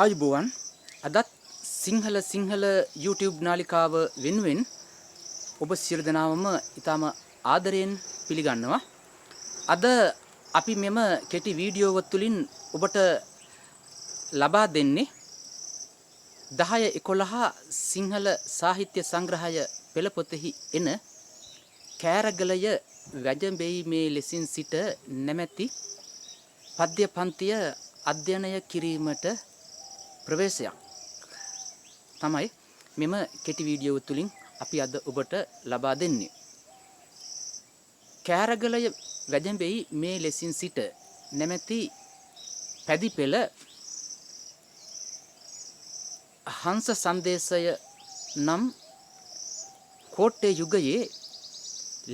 ආයුබෝවන් අදත් සිංහල YouTube නාලිකාව වෙනුවෙන් ඔබ සියලු දෙනාම ඊටම ආදරයෙන් පිළිගන්නවා. අද අපි මෙම කෙටි වීඩියෝව තුළින් ඔබට ලබා දෙන්නේ 10-11 සිංහල සාහිත්‍ය සංග්‍රහය පෙළපොතෙහි එන කෑරගලය වැජඹෙීමේ ලෙසින් සිට නැමැති පද්‍ය පන්තිය අධ්‍යයනය කිරීමට ප්‍රවේශයක් තමයි මෙම කෙටි වීඩියෝ තුලින් අපි අද ඔබට ලබා දෙන්නේ. කෑරගලය වැජඹෙයි මේ ලෙසින් සිට නැමැති පැදි පෙළ හංස සංදේශය නම් කෝට්ටේ යුගයේ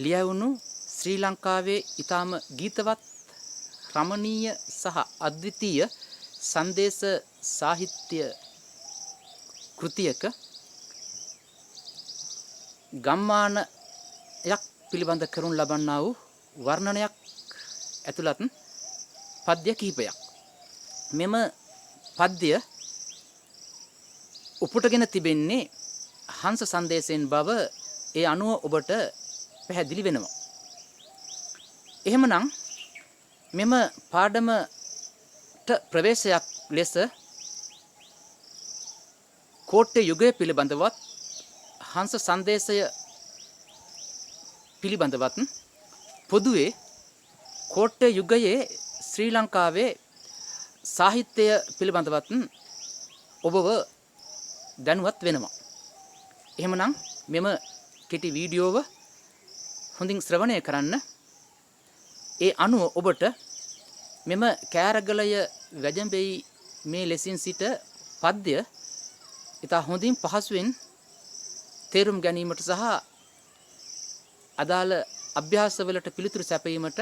ලියවුණු ශ්‍රී ලංකාවේ ඊටම ගීතවත් රමණීය සහ අද්විතීය සංදේශ සාහිත්‍ය කෘතියක ගම්මානයක් පිළිබඳ කරනු ලබන්නා වූ වර්ණනයක් ඇතුළත් පද්‍ය කිහිපයක්. මෙම පද්‍ය උපුටගෙන තිබෙන්නේ හංස සංදේශයෙන් බව ඒ අනුව ඔබට පැහැදිලි වෙනවා. එහෙමනම් මෙම පාඩමට ප්‍රවේශයක් ලෙස කෝට්ටේ යුගය පිළිබඳවත් හංස සංදේශය පිළිබඳවත් පොදුවේ කෝට්ටේ යුගයේ ශ්‍රී ලංකාවේ සාහිත්‍ය පිළිබඳවත් ඔබව දැනුවත් වෙනවා. එහෙමනම් මෙම කෙටි වීඩියෝව හොඳින් ශ්‍රවණය කරන්න. ඒ අනුව ඔබට මෙම කෑරගලය වැජඹෙයි මේ ලෙසින් සිට පද්‍ය ඉතා හොඳින් පහසුවෙන් තේරුම් ගැනීමට සහ අදාළ අභ්‍යාසවලට පිළිතුරු සැපයීමට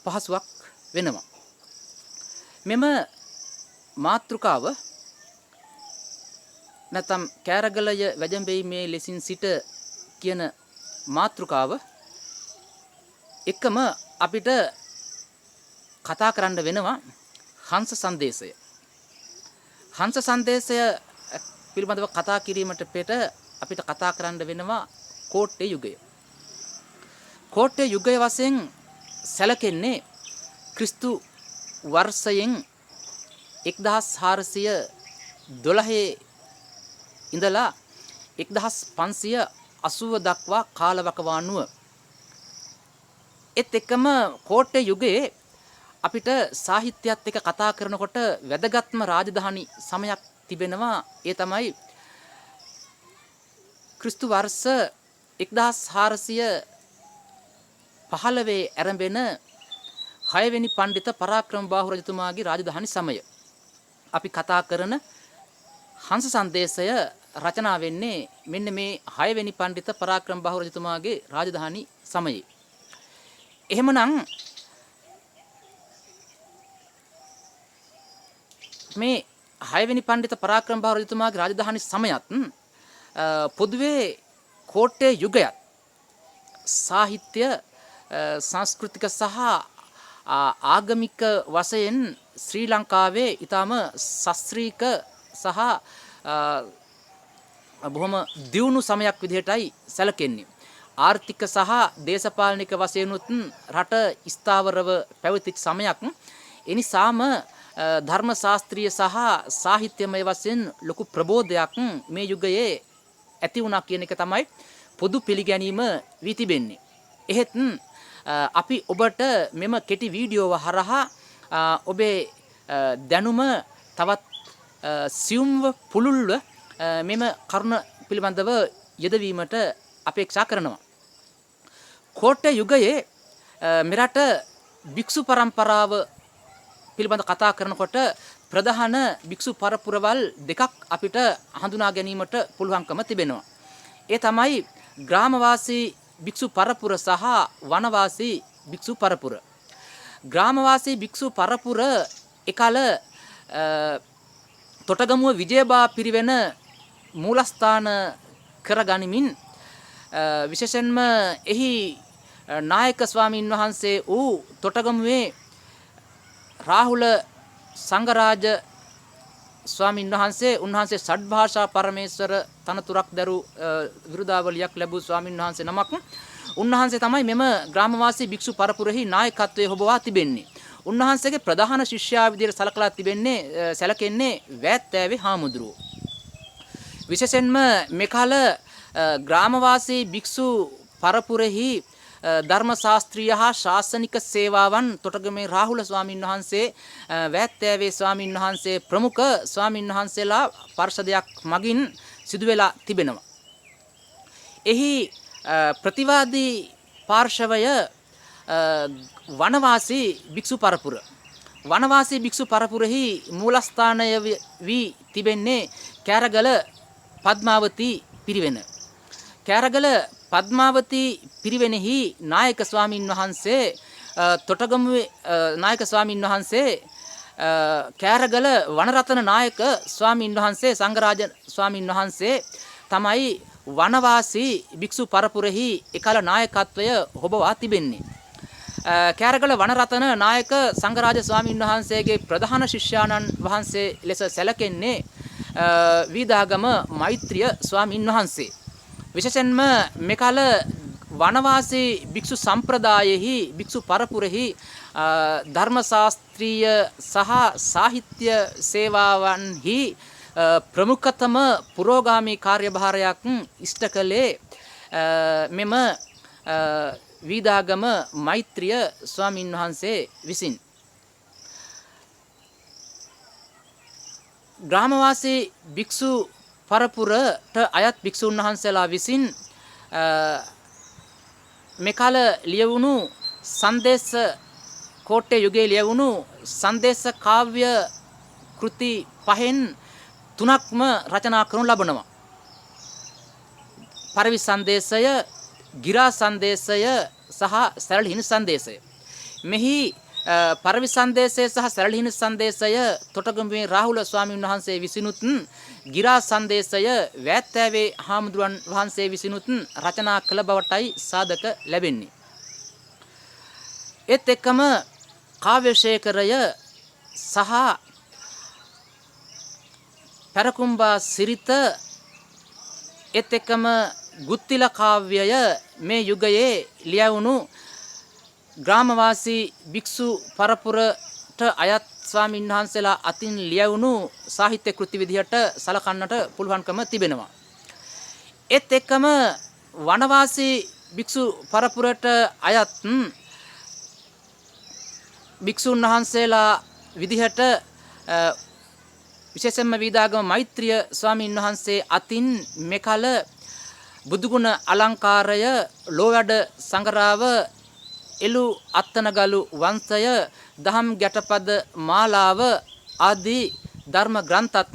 පහසුවක් වෙනවා. මෙම මාතෘකාව නැත්නම් කෑරගලය වැජඹෙයි මේ ලෙසින් සිට කියන මාතෘකාව එකම අපිට කතා කරන්න වෙනවා හංස සංදේශය. හංස සංදේශය පිළිබඳව කතා කිරීමට පෙර අපිට කතා කරන්න වෙනවා කෝට්ටේ යුගය. කෝට්ටේ යුගය වශයෙන් සැලකෙන්නේ ක්‍රිස්තු වර්ෂයෙන් 1412 ඉඳලා 1580 දක්වා කාලවකවානුව. ඒත් එක්කම කෝට්ටේ යුගයේ අපිට සාහිත්‍යයත් එක්ක කතා කරනකොට වැදගත්ම රාජධානි සමයක් තිබෙනවා. ඒ තමයි ක්‍රිස්තු වර්ෂ 1415 ආරම්භෙන 6 වෙනි පණ්ඩිත පරාක්‍රමබාහු රජතුමාගේ රාජධානි සමය. අපි කතා කරන හංස සංදේශය රචනා වෙන්නේ මෙන්න මේ 6 වෙනි පණ්ඩිත පරාක්‍රමබාහු රජතුමාගේ රාජධානි සමයේ. එහෙමනම් මේ 6 වෙනි පණ්ඩිත පරාක්‍රමබාහු රජතුමාගේ රාජධානි සමයත් පොදුවේ කෝට්ටේ යුගයත් සාහිත්‍ය සංස්කෘතික සහ ආගමික වශයෙන් ශ්‍රී ලංකාවේ ඊටම ශාස්ත්‍රීය සහ බොහොම දියුණු සමයක් විදිහටයි සැලකෙන්නේ. ආර්ථික සහ දේශපාලනික වශයෙන් රට ස්ථාවරව පැවතිච්ච සමයක්. ඒ නිසාම ධර්ම ශාස්ත්‍රීය සහ සාහිත්‍යමය වශයෙන් ලොකු ප්‍රබෝධයක් මේ යුගයේ ඇති වුණා කියන එක තමයි පොදු පිළිගැනීම වී තිබෙන්නේ. එහෙත් අපි ඔබට මෙම කෙටි වීඩියෝව හරහා ඔබේ දැනුම තවත් සියුම්ව පුළුල්ව මෙම කරුණ පිළිබඳව යෙදවීමට අපේක්ෂා කරනවා. කෝට්ටේ යුගයේ මෙරට භික්ෂු පරම්පරාව පිළිබඳ කතා කරනකොට ප්‍රධාන භික්ෂු පරපුරවල් දෙකක් අපිට හඳුනා ගැනීමට පුළුවන්කම තිබෙනවා. ඒ තමයි ග්‍රාමවාසී භික්ෂු පරපුර සහ වනවාසී භික්ෂු පරපුර. ග්‍රාමවාසී භික්ෂු පරපුර එකල තොටගමුව විජයබා පිරිවෙන මූලස්ථාන කරගනිමින් විශේෂයෙන්ම එහි නායක ස්වාමීන් වහන්සේ වූ තොටගමුවේ රාහුල සංඝරාජ ස්වාමීන් වහන්සේ උන්වහන්සේ ෂඩ්භාෂා පරමේශ්වර තනතුරක් දරු විරුදාවලියක් ලැබූ ස්වාමීන් වහන්සේ නමක්. උන්වහන්සේ තමයි මෙම ග්‍රාමවාසී භික්ෂු පරපුරෙහි නායකත්වයේ හොබවා තිබෙන්නේ. උන්වහන්සේගේ ප්‍රධාන ශිෂ්‍යයා විදිහට සලකලා තිබෙන්නේ සැලකෙන්නේ වෑත්තෑවේ හාමුදුරුවෝ. විශේෂයෙන්ම මෙකල ග්‍රාමවාසී භික්ෂු පරපුරෙහි ධර්ම ශාස්ත්‍රීය හා ශාසනික සේවාවන් තොටගමේ රාහුල ස්වාමින් වහන්සේ වෑත්තෑවේ ස්වාමින් වහන්සේ ප්‍රමුඛ ස්වාමින් වහන්සේලා පරිෂදයක් මගින් සිදු වෙලා තිබෙනවා. එහි ප්‍රතිවාදී පාර්ශවය වනවාසී භික්ෂු පරපුර. වනවාසී භික්ෂු පරපුරෙහි මූලස්ථානය වී තිබෙන්නේ කෑරගල පද්මාවතී පිරිවෙන. කෑරගල පද්මාවතී පිරිවෙනෙහි නායක ස්වාමින් වහන්සේ තොටගමුවේ නායක ස්වාමින් වහන්සේ කෑරගල වනරතන නායක ස්වාමින් වහන්සේ සංඝරාජ ස්වාමින් වහන්සේ තමයි වනවාසී භික්ෂු පරපුරෙහි එකල නායකත්වය හොබවා තිබෙන්නේ. කෑරගල වනරතන නායක සංඝරාජ ස්වාමින් වහන්සේගේ ප්‍රධාන ශිෂ්‍යාණන් වහන්සේ ලෙස සැලකෙන්නේ වීදාගම මෛත්‍රිය ස්වාමින් වහන්සේ. විශේෂයෙන්ම මෙකල වනවාසී භික්ෂු සම්ප්‍රදායෙහි භික්ෂු පරපුරෙහි ධර්ම ශාස්ත්‍රීය සහ සාහිත්‍ය සේවාවන්හි ප්‍රමුඛතම පුරෝගාමී කාර්යභාරයක් ඉෂ්ට කළේ මෙම වීදාගම මෛත්‍රිය ස්වාමින් වහන්සේ විසින්. ග්‍රාමවාසී භික්ෂු පරපුරට අයත් භික්ෂුන් වහන්සේලා විසින් මෙකල ලියවුණු සංදේශ කෝට්ටේ යුගයේ ලියවුණු සංදේශ කාව්‍ය කෘති පහෙන් තුනක්ම රචනා කරනු ලබනවා. පරවි සංදේශය, ගිරා සංදේශය සහ සරලහිණ සංදේශය. මෙහි පරවි සංදේශය සහ සරලහිණ සංදේශය තොටගමුවේ රාහුල ස්වාමීන් වහන්සේ විසිනුත්, ගිරා සංදේශය වෑත්තෑවේ හාමුදුරන් වහන්සේ විසිනුත් රචනා කළ බවටයි සාධක ලැබෙන්නේ. ඒත් එක්කම කාව්‍යශේඛරය සහ පැරකුම්බා සිරිත ඒත් එක්කම ගුත්තිල කාව්‍යය මේ යුගයේ ලියවුණු ග්‍රාමවාසී භික්ෂු පරපුරට අයත් ස්වාමීන් වහන්සේලා අතින් ලියවුණු සාහිත්‍ය කෘති විදිහට සලකන්නට පුළුවන්කම තිබෙනවා. ඒත් එක්කම වනවාසී භික්ෂු පරපුරට අයත් භික්ෂුන් වහන්සේලා විදිහට විශේෂයෙන්ම වීදාගම මෛත්‍රිය ස්වාමීන් වහන්සේ අතින් මෙකල බුදුගුණ අලංකාරය, ලෝවැඩ සංගරාව, එළු අත්තනගලු වංශය, දහම් ගැටපද මාලාව ආදී ධර්ම ග්‍රන්ථත්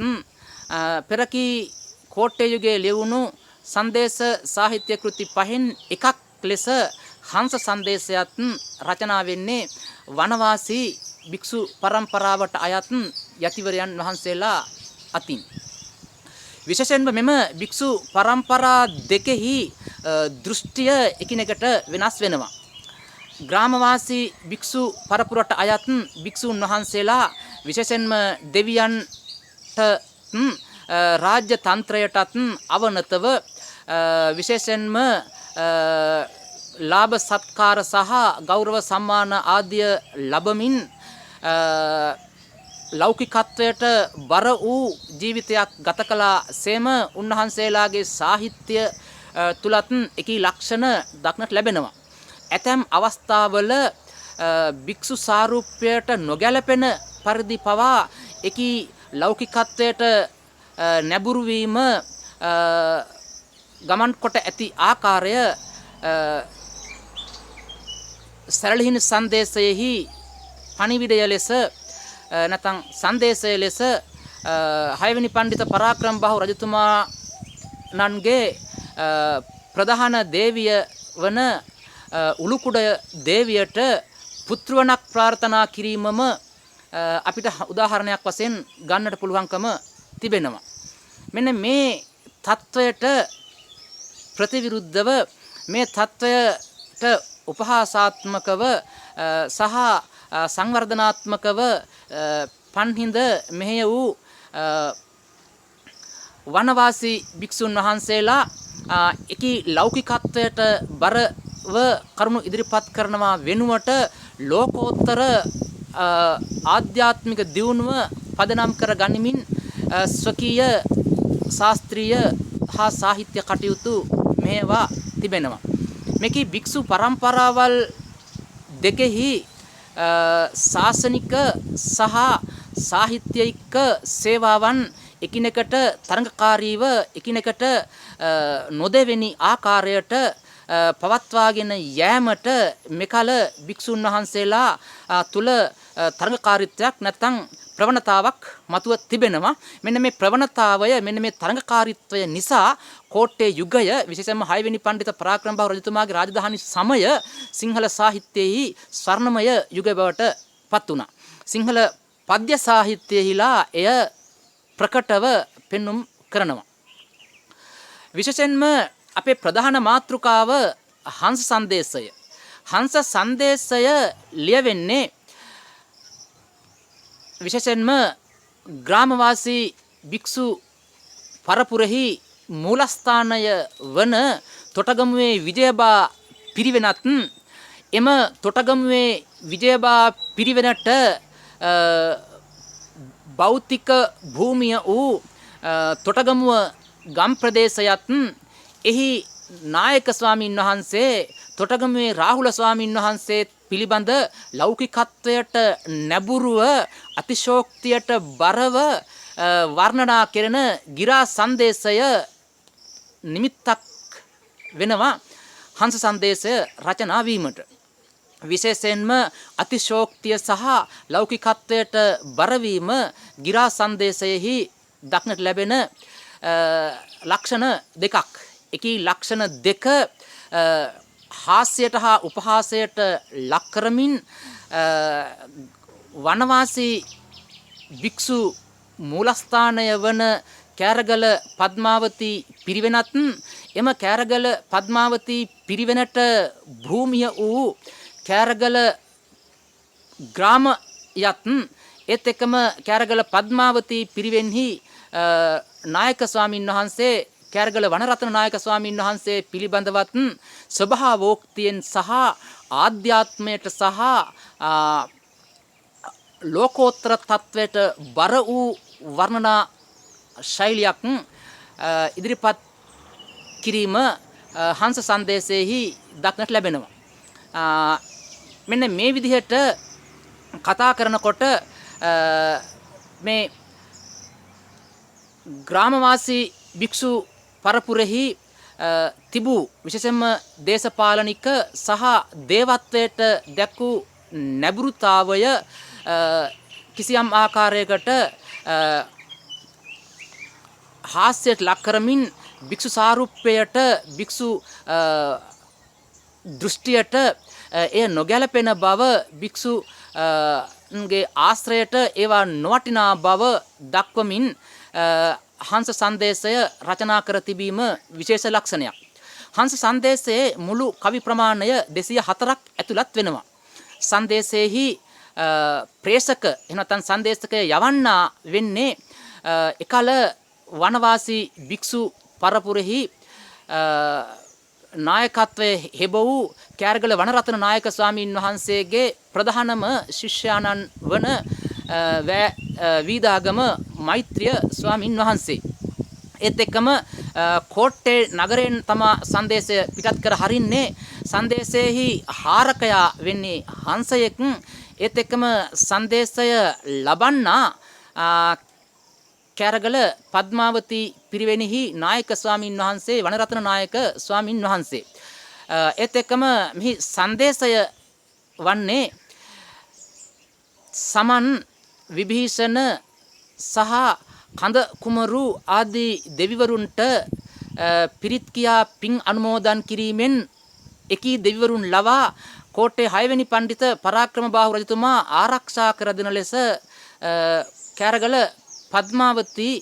පෙරකී කෝට්ටේ යුගයේ ලියවුණු සංදේශ සාහිත්‍ය කෘති පහෙන් එකක් ලෙස හංස සංදේශයත් රචනා වෙන්නේ වනවාසී භික්ෂු පරම්පරාවට අයත් යතිවරයන් වහන්සේලා අතින්. විශේෂයෙන්ම මෙම භික්ෂු පරම්පරා දෙකෙහි දෘෂ්ටිය එකිනෙකට වෙනස් වෙනවා. ග්‍රාමවාසී භික්ෂු පරපුරට අයත් භික්ෂුන් වහන්සේලා විශේෂයෙන්ම දෙවියන්ට රාජ්‍ය තන්ත්‍රයටත් අවනතව විශේෂයෙන්ම ලාභ සත්කාර සහ ගෞරව සම්මාන ආදිය ලැබමින් ලෞකිකත්වයට බර වූ ජීවිතයක් ගත කළා සේම උන්වහන්සේලාගේ සාහිත්‍ය තුලත් එකී ලක්ෂණ දක්නට ලැබෙනවා. ඇතැම් අවස්ථාවල භික්ෂු සාරූප්‍යයට නොගැලපෙන පරිදි පවා එකී ලෞකිකත්වයට නැඹුරු වීම ගමන් කොට ඇති ආකාරය සරලහිණ සංදේශයෙහි පණිවිඩය ලෙස නැත්නම් සංදේශය ලෙස හයවෙනි පඬිත පරාක්‍රම බහු රජතුමාණන්ගේ ප්‍රධාන දේවිය වන උළුකුඩ දේවියට පුත්‍රවණක් ප්‍රාර්ථනා කිරීමම අපිට උදාහරණයක් වශයෙන් ගන්නට පුළුවන්කම තිබෙනවා. මෙන්න මේ தත්වයට ප්‍රතිවිරුද්ධව මේ தත්වයට උපහාසාත්මකව සහ සංවර්ධනාත්මකව පන්හිඳ මෙහෙය වූ වනවාසී භික්ෂුන් වහන්සේලා එකී ලෞකිකත්වයට බරව කරුණු ඉදිරිපත් කරනවා වෙනුවට ලෝකෝත්තර ආධ්‍යාත්මික දියුණුව පදනම් කර ගනිමින් ස්වකීය ශාස්ත්‍රීය හා සාහිත්‍ය කටයුතු මේවා තිබෙනවා. මේකී භික්ෂු පරම්පරාවල් දෙකෙහි ශාසනික සහ සාහිත්‍යික සේවාවන් එකිනෙකට තරඟකාරීව එකිනෙකට නොදෙවෙනි ආකාරයට පවත්වාගෙන යෑමට මෙකල භික්ෂුන් වහන්සේලා තුල තරඟකාරීත්වයක් නැත්නම් ප්‍රවණතාවක් මතුව තිබෙනවා. මෙන්න මේ ප්‍රවණතාවය මෙන්න මේ තරඟකාරීත්වය නිසා කෝට්ටේ යුගය විශේෂයෙන්ම 6 වෙනි පඬිත පරාක්‍රමබාහු රජතුමාගේ රාජධානි සමය සිංහල සාහිත්‍යයේ ස්වර්ණමය යුගය බවට පත් වුණා. සිංහල පද්‍ය සාහිත්‍යයේලා එය ප්‍රකටව පෙන්눔 කරනවා. විශේෂයෙන්ම අපේ ප්‍රධාන මාතෘකාව හංස සංදේශය. හංස සංදේශය ලියවෙන්නේ විශේෂයෙන්ම ග්‍රාමවාසී භික්ෂු පරපුරෙහි මූලස්ථානය වන තොටගමුවේ විජයබා පිරිවෙනත් එම තොටගමුවේ විජයබා පිරිවෙනට භෞතික භූමිය වූ තොටගමුව ගම් ප්‍රදේශයත් එහි නායක ස්වාමින් වහන්සේ තොටගමුවේ රාහුල ස්වාමින් වහන්සේ පිළිබඳ ලෞකිකත්වයට නැඹුරුව අතිශෝක්තියට බරව වර්ණනා කෙරෙන ගිරා සංදේශය නිමිත්තක් වෙනවා හංස සංදේශය රචනා වීමට. විශේෂයෙන්ම අතිශෝක්තිය සහ ලෞකිකත්වයට බරවීම ගිරා සංදේශයෙහි දක්නට ලැබෙන ලක්ෂණ දෙකක්. එකී ලක්ෂණ දෙක හාස්‍යයට හා උපහාසයට ලක් කරමින් වනවාසී භික්ෂු මූලස්ථානය වන කෑරගල පද්මාවතී පිරිවෙනත් එම කෑරගල පද්මාවතී පිරිවෙනට භූමිය වූ කෑරගල ග්‍රාමයත් ඒත් එක්කම කෑරගල පද්මාවතී පිරිවෙන්හි නායක ස්වාමින් වහන්සේ කෑරගල වනරත්න නායක ස්වාමින් වහන්සේ පිළිබඳවත් ස්වභාවෝක්තියෙන් සහ ආධ්‍යාත්මයට සහ ලෝකෝත්තර තත්වයට බර වූ වර්ණනා ශෛලියක් ඉදිරිපත් කිරීම හංස සංදේශයේහි දක්නට ලැබෙනවා. මෙන්න මේ විදිහට කතා කරනකොට මේ ග්‍රාමවාසී භික්ෂු පරපුරෙහි තිබූ විශේෂයෙන්ම දේශපාලනික සහ දේවත්වයට දැක් වූ නැඹුරුතාවය කිසියම් ආකාරයකට හාස්‍යයට ලක් කරමින් භික්ෂු සාරුප්‍යයට භික්ෂු දෘෂ්ටියට එය නොගැලපෙන බව භික්ෂුගේ ආශ්‍රයට ඒවා නොවටිනා බව දක්වමින් හංස සංදේශය රචනා කර තිබීම විශේෂ ලක්ෂණයක්. හංස සංදේශයේ මුළු කවි ප්‍රමාණය 204ක් ඇතුළත් වෙනවා. සංදේශයේහි ප්‍රේෂක එහෙම නැත්නම් සංදේශකය යවන්නා වෙන්නේ එකල වනවාසී භික්ෂු පරපුරෙහි නායකත්වයේ හෙබ වූ කෑරගල වනරත්න නායක ස්වාමීන් වහන්සේගේ ප්‍රධානම ශිෂ්‍යාණන් වන වීදාගම මෛත්‍රිය ස්වාමින් වහන්සේ. ඒත් එක්කම කෝට්ටේ නගරයෙන් තම සංදේශය පිටත් කර හරින්නේ සංදේශයේහි හාරකයා වෙන්නේ හංසයෙක්. ඒත් එක්කම සංදේශය ලබන්නා කෑරගල පද්මාවතී පිරිවෙනෙහි නායක ස්වාමින් වහන්සේ වනරත්න නායක ස්වාමින් වහන්සේ. ඒත් එක්කම මෙහි සංදේශය වන්නේ සමන් විභීෂණ සහ කඳ කුමරු ආදී දෙවිවරුන්ට පිරිත් කියා පින් අනුමෝදන් කිරීමෙන් එකී දෙවිවරුන් ලවා කෝට්ටේ 6 වෙනි පඬිත පරාක්‍රමබාහු රජතුමා ආරක්ෂා කර දෙන ලෙස කෑරගල පද්මාවතී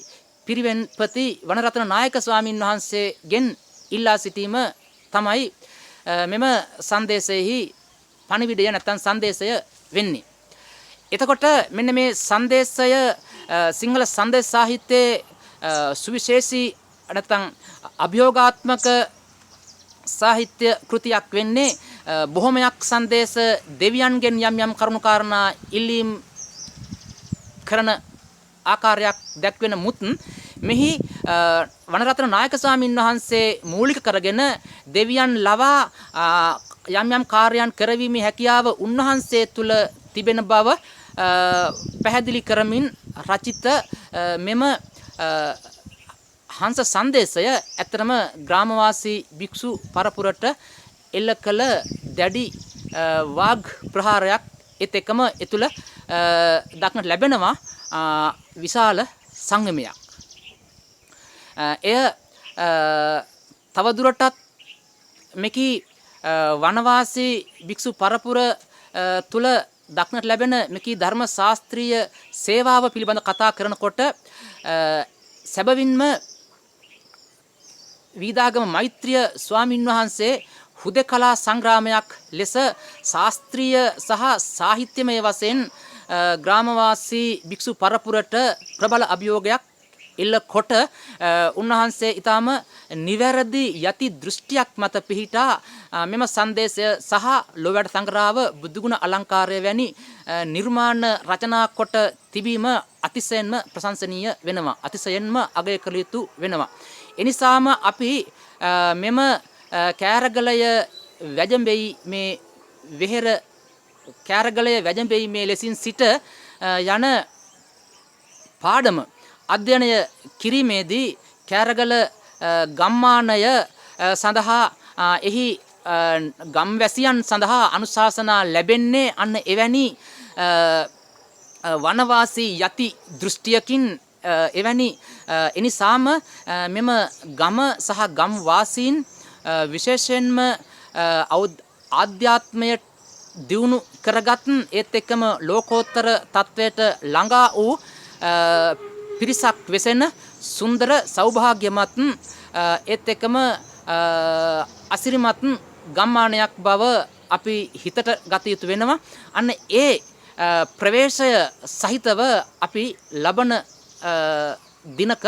පිරිවෙන්පති වනරත්න නායක ස්වාමින් වහන්සේගෙන් ඉල්ලා සිටීම තමයි මෙම සංදේශයේහි පණිවිඩය නැත්නම් සංදේශය වෙන්නේ. එතකොට මෙන්න මේ සංදේශය සිංහල සංදේශ සාහිත්‍යයේ සුවිශේෂී නැත්නම් අභියෝගාත්මක සාහිත්‍ය කෘතියක් වෙන්නේ බොහොමයක් සංදේශ දෙවියන්ගෙන් යම් කරුණු කාරණා ඉල්ලීම් කරන ආකාරයක් දැක්වෙන මුත් මෙහි වනරත්න නායක ස්වාමීන් වහන්සේ මූලික කරගෙන දෙවියන් ලවා යම් කාර්යයන් කරවීමේ හැකියාව උන්වහන්සේ තුල තිබෙන බව පැහැදිලි කරමින් රචිත මෙම හංස සංදේශය ඇත්තටම ග්‍රාමවාසී භික්ෂු පරපුරට එල්ල කළ දැඩි වාග් ප්‍රහාරයක් ඒත් එකම ඒ තුල දක්නට ලැබෙනවා විශාල සංයමයක්. එය තවදුරටත් මෙකි වනවාසී භික්ෂු පරපුර තුල දක්නට ලැබෙන මෙකි ධර්ම ශාස්ත්‍රීය සේවාව පිළිබඳ කතා කරනකොට සැබවින්ම වීදාගම මෛත්‍රිය ස්වාමින් වහන්සේ හුදකලා සංග්‍රාමයක් ලෙස ශාස්ත්‍රීය සහ සාහිත්‍යමය වශයෙන් ග්‍රාමවාසී භික්ෂු පරපුරට ප්‍රබල අභියෝගයක් එල්ල කොට උන්වහන්සේ ඊටාම නිවැරදි යති දෘෂ්ටියක් මත පිහිටා මෙම සංදේශය සහ ලෝවැඩ සංග්‍රහව බුදුගුණ අලංකාරය වැනි නිර්මාණ රචනා කොට තිබීම අතිශයින්ම ප්‍රශංසනීය වෙනවා. අතිශයින්ම අගය කළ යුතු වෙනවා. එනිසාම අපි මෙම කෑරගලය වැජඹෙයි මේ වෙහෙර කෑරගලය වැජඹෙයි මේ ලෙසින් සිට යන පාඩම අධ්‍යයනය කිරීමේදී කෑරගල ගම්මානය සඳහා එහි ගම්වැසියන් සඳහා අනුශාසනා ලැබෙන්නේ අන්න එවැනි වනවාසී යති දෘෂ්ටියකින් එවැනි එනිසාම මෙම ගම සහ ගම් වාසීන් විශේෂයෙන්ම ආධ්‍යාත්මය දියුණු කරගත් ඒත් එක්කම ලෝකෝත්තර තත්වයට ළඟා වූ පිරිසක් වෙසෙන සුන්දර සෞභාග්‍යමත් ඒත් එක්කම අසිරිමත් ගම්මානයක් බව අපි හිතට ගත යුතු වෙනවා. අන්න ඒ ප්‍රවේශය සහිතව අපි ලබන දිනක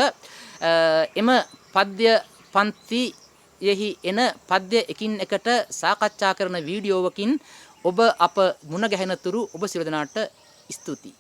එම පද්‍ය පන්තියෙහි එන පද්‍ය එකින් එකට සාකච්ඡා කරන වීඩියෝවකින් ඔබ අප මුණ ගැහෙන තුරු ඔබ සියලු දෙනාට ස්තුතියි.